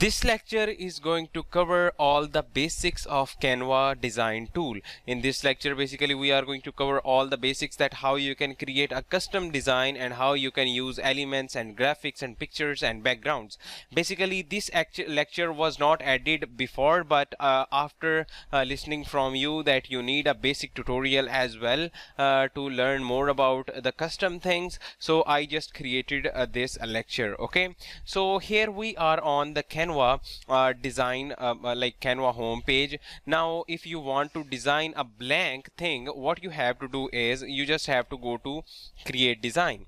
This lecture is going to cover all the basics of Canva design tool. In this lecture, basically we are going to cover all the basics that how you can create a custom design and how you can use elements and graphics and pictures and backgrounds. Basically this lecture was not added before, but after listening from you that you need a basic tutorial as well to learn more about the custom things, so I just created this lecture. Okay, so here we are on the Canva design, like Canva home page. Now if you want to design a blank thing, what you have to do is you just have to go to create design,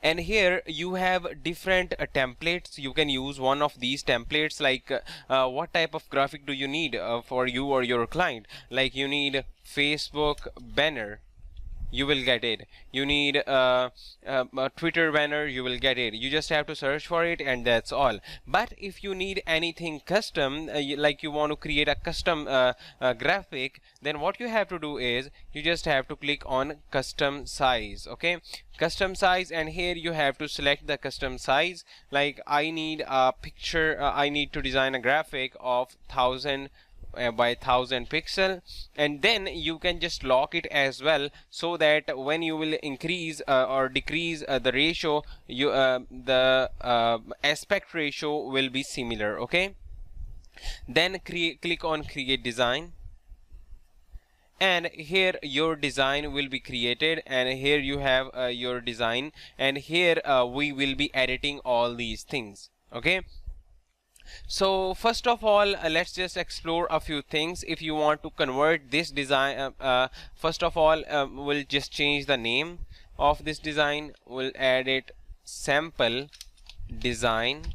and here you have different templates. You can use one of these templates, like what type of graphic do you need for you or your client. Like you need Facebook banner, you will get it. You need a Twitter banner, you will get it. You just have to search for it, and that's all. But if you need anything custom, like you want to create a custom graphic, then what you have to do is you just have to click on custom size. Okay, custom size, and here you have to select the custom size. Like I need a picture, I need to design a graphic of 1000 by 1000 pixel, and then you can just lock it as well, so that when you will increase or decrease the ratio, you the aspect ratio will be similar. Okay, then click on create design, and here your design will be created, and here you have your design, and here we will be editing all these things. Okay, so first of all, let's just explore a few things. If you want to convert this design, first of all, we'll just change the name of this design. We'll add it sample design,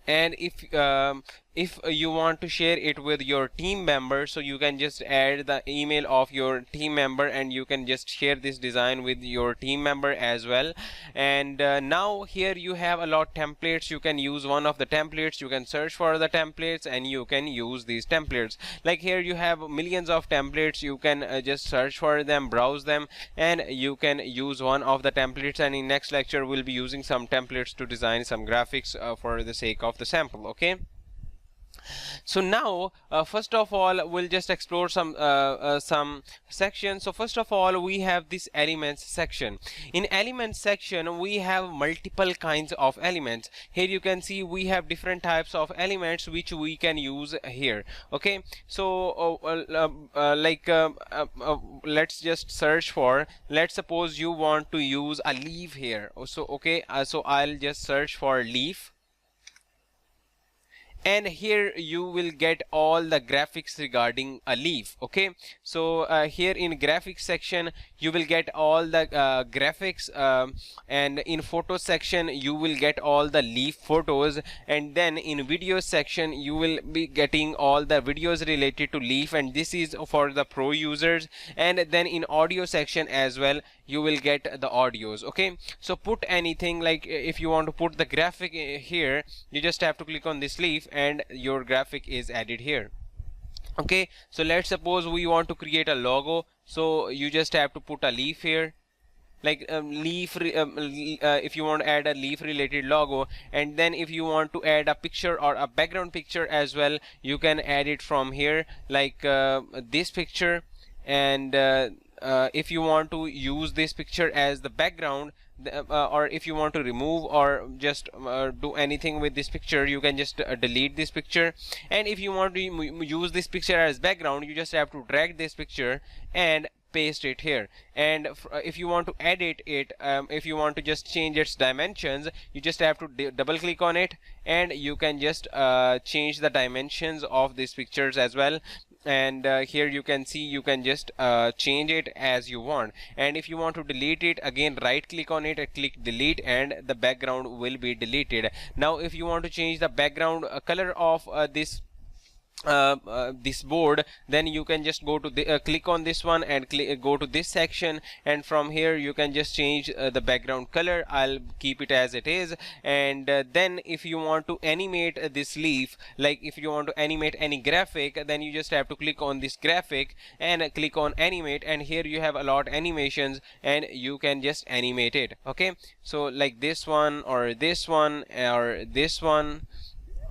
and if you want to share it with your team member, so you can just add the email of your team member, and you can just share this design with your team member as well. And now here you have a lot of templates. You can use one of the templates, you can search for the templates, and you can use these templates. Like here you have millions of templates. You can just search for them, browse them, and you can use one of the templates. And in next lecture we'll be using some templates to design some graphics for the sake of the sample. Okay, so now first of all we'll just explore some sections. So first of all we have this elements section. In elements section we have multiple kinds of elements. Here you can see we have different types of elements which we can use here. Okay, so let's just search for, let's suppose you want to use a leaf here. So okay, so I'll just search for leaf, and here you will get all the graphics regarding a leaf. Okay, so here in graphics section you will get all the graphics, and in photo section you will get all the leaf photos, and then in video section you will be getting all the videos related to leaf, and this is for the pro users. And then in audio section as well you will get the audios. Okay, so put anything, like if you want to put the graphic here, you just have to click on this leaf and your graphic is added here. Okay, so let's suppose we want to create a logo, so you just have to put a leaf here, like if you want to add a leaf related logo. And then if you want to add a picture or a background picture as well, you can add it from here, like this picture. And if you want to use this picture as the background, or if you want to remove or just do anything with this picture, you can just delete this picture. And if you want to use this picture as background, you just have to drag this picture and paste it here. And if you want to edit it, if you want to just change its dimensions, you just have to double click on it, and you can just change the dimensions of these pictures as well. And here you can see you can just change it as you want. And if you want to delete it, again right click on it and click delete, and the background will be deleted. Now if you want to change the background color of this this board, then you can just go to the click on this one and go to this section, and from here you can just change the background color. I'll keep it as it is. And then if you want to animate this leaf, like if you want to animate any graphic, then you just have to click on this graphic and click on animate, and here you have a lot animations and you can just animate it. Okay, so like this one or this one or this one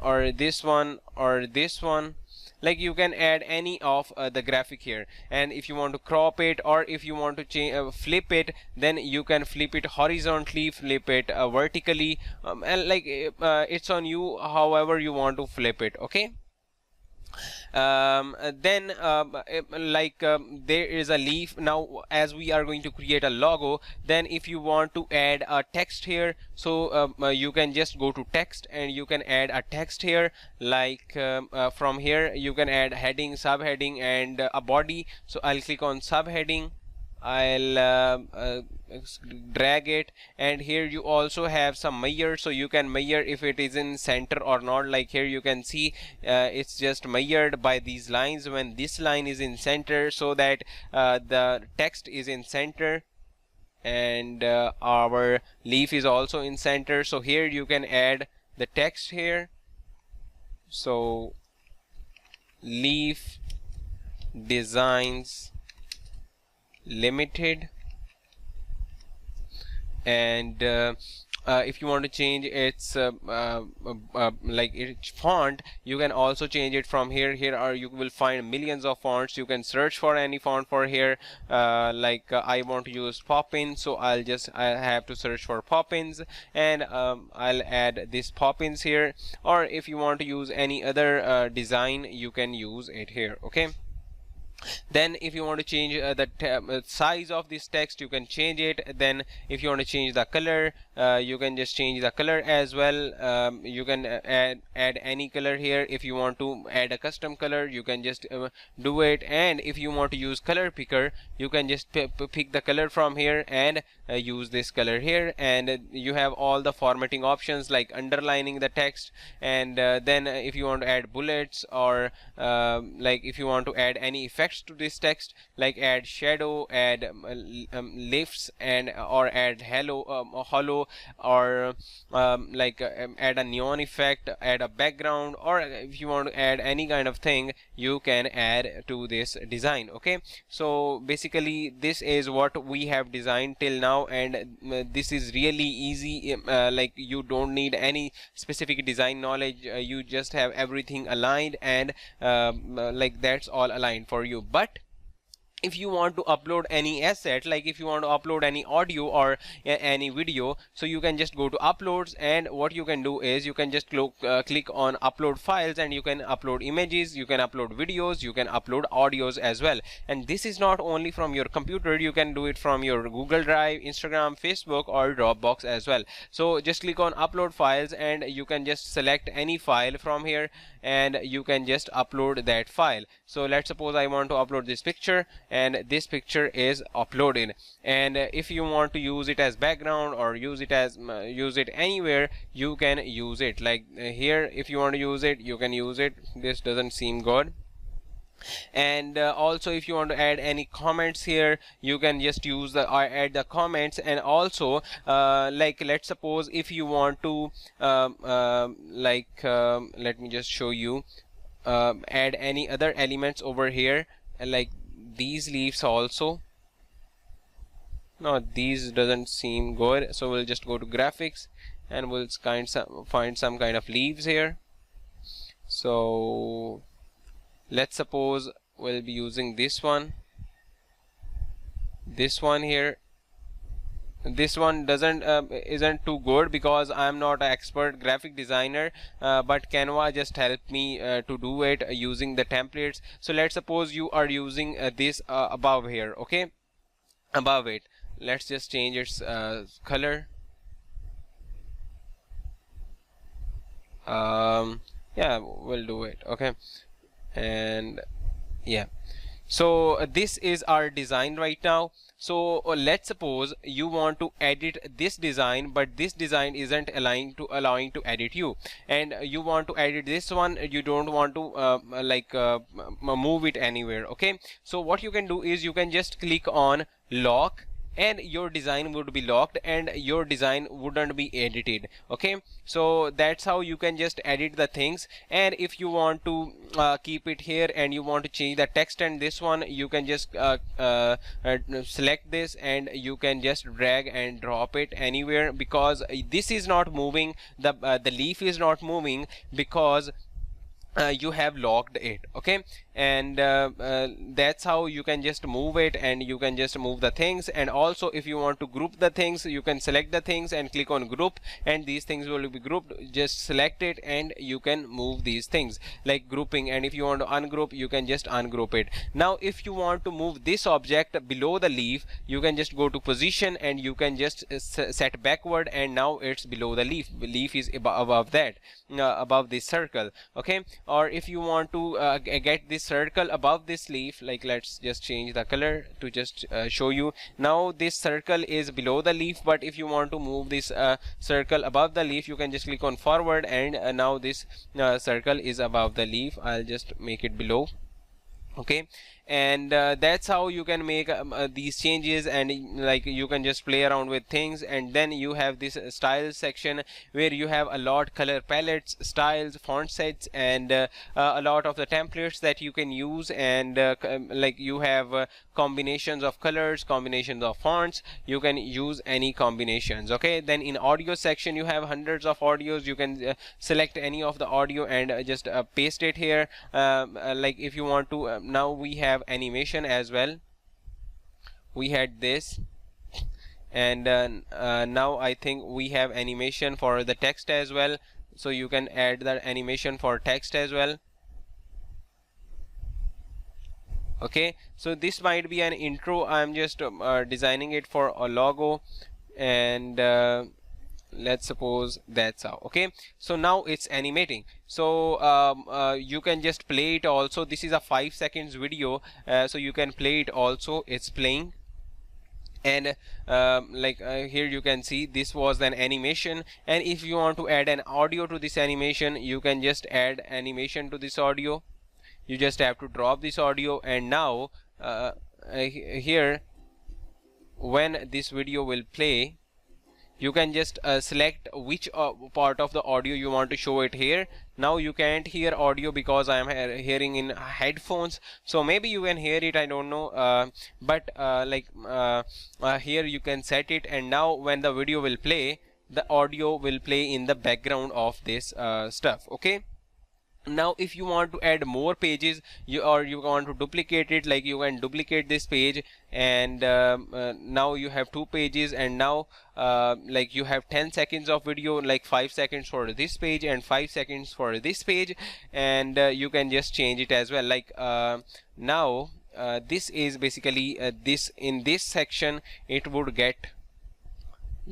or this one or this one, like you can add any of the graphic here. And if you want to crop it, or if you want to change flip it, then you can flip it horizontally, flip it vertically, and like it's on you however you want to flip it. Okay, then there is a leaf. Now as we are going to create a logo, then if you want to add a text here, so you can just go to text and you can add a text here. Like from here you can add heading, subheading, and a body. So I'll click on subheading. I'll drag it, and here you also have some measure, so you can measure if it is in center or not. Like here you can see it's just measured by these lines when this line is in center, so that the text is in center, and our leaf is also in center. So here you can add the text here. So Leaf Designs Limited, and if you want to change its like its font, you can also change it from here. You will find millions of fonts. You can search for any font for here. I want to use Poppins, so I have to search for Poppins, and I'll add this Poppins here. Or if you want to use any other design, you can use it here. Okay, then if you want to change the size of this text, you can change it. Then if you want to change the color, you can just change the color as well. You can add any color here. If you want to add a custom color, you can just do it. And if you want to use color picker, you can just pick the color from here and use this color here. And you have all the formatting options like underlining the text. And then if you want to add bullets, or if you want to add any effects to this text, like add shadow, add lifts, and or add hollow, or add a neon effect, add a background, or if you want to add any kind of thing, you can add to this design. Okay, so basically this is what we have designed till now, and this is really easy. You don't need any specific design knowledge. You just have everything aligned, and that's all aligned for you. But if you want to upload any asset, like if you want to upload any audio or any video, so you can just go to uploads, and what you can do is you can just click on upload files, and you can upload images, you can upload videos, you can upload audios as well. And this is not only from your computer, you can do it from your Google Drive, Instagram, Facebook, or Dropbox as well. So just click on upload files, and you can just select any file from here, and you can just upload that file. So let's suppose I want to upload this picture, and this picture is uploaded. And if you want to use it as background, or use it anywhere, you can use it. Like here, if you want to use it, you can use it. This doesn't seem good. And also if you want to add any comments here, you can just use add the comments. And also let's suppose if you want to let me just show you, add any other elements over here, like these leaves also. No, these doesn't seem good, so we'll just go to graphics, and we'll find some kind of leaves here. So let's suppose we'll be using this one here. This one isn't too good because I'm not an expert graphic designer, but Canva just helped me to do it using the templates. So let's suppose you are using this above here. Okay, above it, let's just change its color. Yeah, we'll do it. Okay, and yeah, So this is our design right now. So let's suppose you want to edit this design, but this design isn't allowing to edit you, and you want to edit this one. You don't want to move it anywhere. Okay, so what you can do is you can just click on lock, and your design would be locked and your design wouldn't be edited. Okay, so that's how you can just edit the things. And if you want to keep it here and you want to change the text and this one, you can just select this and you can just drag and drop it anywhere, because this is not moving, the leaf is not moving because you have locked it. Okay, and that's how you can just move it, and you can just move the things. And also if you want to group the things, you can select the things and click on group, and these things will be grouped. Just select it and you can move these things like grouping. And if you want to ungroup, you can just ungroup it. Now if you want to move this object below the leaf, you can just go to position and you can just set backward, and now it's below the leaf. Leaf is above that, above this circle. Okay, or if you want to get this circle above this leaf, like let's just change the color to just show you. Now this circle is below the leaf, but if you want to move this circle above the leaf, you can just click on forward, and now this circle is above the leaf. I'll just make it below. Okay, and that's how you can make these changes, and like you can just play around with things. And then you have this style section where you have a lot color palettes, styles, font sets, and a lot of the templates that you can use. And like you have combinations of colors, combinations of fonts, you can use any combinations. Okay, then in audio section you have hundreds of audios. You can select any of the audio and just paste it here. Like if you want to now we have animation as well. We had this, and now I think we have animation for the text as well, so you can add the animation for text as well. Okay, so this might be an intro. I'm just designing it for a logo, and let's suppose that's how. Okay, so now it's animating. So you can just play it also. This is a 5 seconds video, so you can play it also. It's playing. And here you can see this was an animation. And if you want to add an audio to this animation, you can just add animation to this audio. You just have to drop this audio, and now here when this video will play, you can just select which part of the audio you want to show it here. Now you can't hear audio because I am hearing in headphones, so maybe you can hear it, I don't know. But here you can set it, and now when the video will play, the audio will play in the background of this stuff. Okay, now if you want to add more pages, you want to duplicate it, like you can duplicate this page, and now you have 2 pages. And now like you have 10 seconds of video, like 5 seconds for this page and 5 seconds for this page. And you can just change it as well. Like now this is basically this, in this section it would get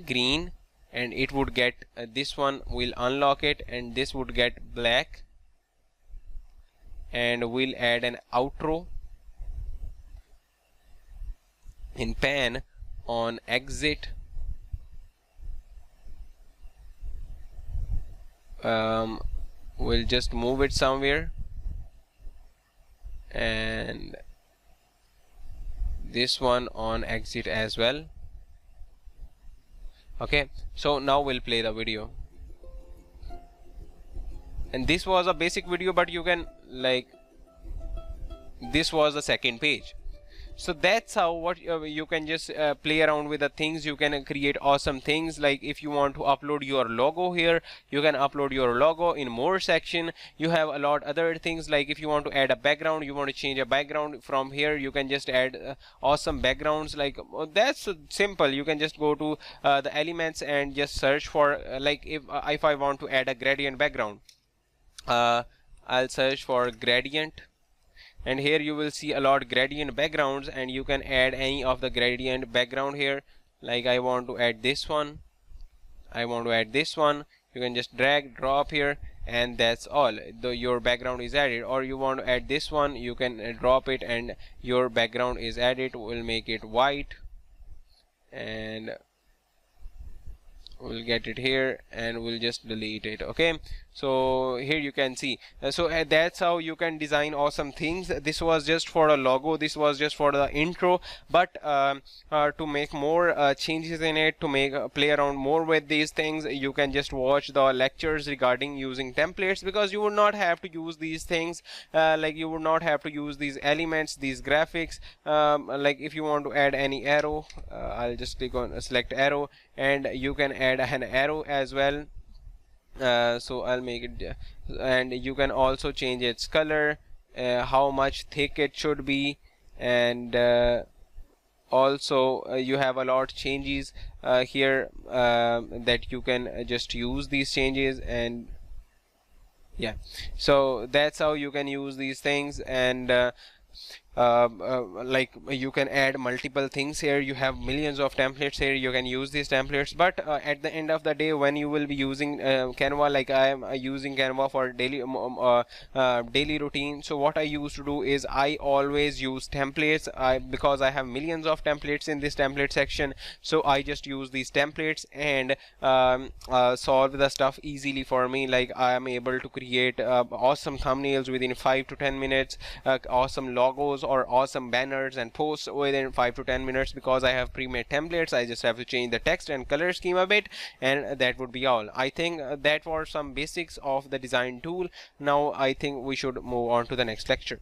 green, and it would get this one will unlock it, and this would get black. And we'll add an outro in pan on exit. We'll just move it somewhere, and this one on exit as well. Okay, so now we'll play the video. And this was a basic video, but you can, like, this was the second page. So that's how what you can just play around with the things. You can create awesome things. Like if you want to upload your logo here, you can upload your logo. In more section you have a lot other things. Like if you want to add a background, you want to change a background, from here you can just add awesome backgrounds. Like that's simple. You can just go to the elements and just search for like if I want to add a gradient background, I'll search for gradient, and here you will see a lot gradient backgrounds, and you can add any of the gradient background here. Like I want to add this one, I want to add this one. You can just drag, drop here, and that's all. Your background is added. Or you want to add this one, you can drop it and your background is added. We'll make it white and we'll get it here and we'll just delete it. Okay, so here you can see, that's how you can design awesome things. This was just for a logo, this was just for the intro, but to make more changes in it, to make play around more with these things, you can just watch the lectures regarding using templates, because you would not have to use these things, like you would not have to use these elements, these graphics. Like if you want to add any arrow, I'll just click on select arrow, and you can add an arrow as well. So I'll make it, and you can also change its color, how much thick it should be, and also you have a lot of changes here that you can just use these changes. And yeah, so that's how you can use these things. And like you can add multiple things here. You have millions of templates here, you can use these templates. But at the end of the day, when you will be using Canva, like I am using Canva for daily routine, so what I used to do is I always use templates, because I have millions of templates in this template section. So I just use these templates and solve the stuff easily for me. Like I am able to create awesome thumbnails within 5 to 10 minutes, awesome logos or awesome banners and posts within 5 to 10 minutes, because I have pre-made templates. I just have to change the text and color scheme a bit, and that would be all. I think that was some basics of the design tool. Now I think we should move on to the next lecture.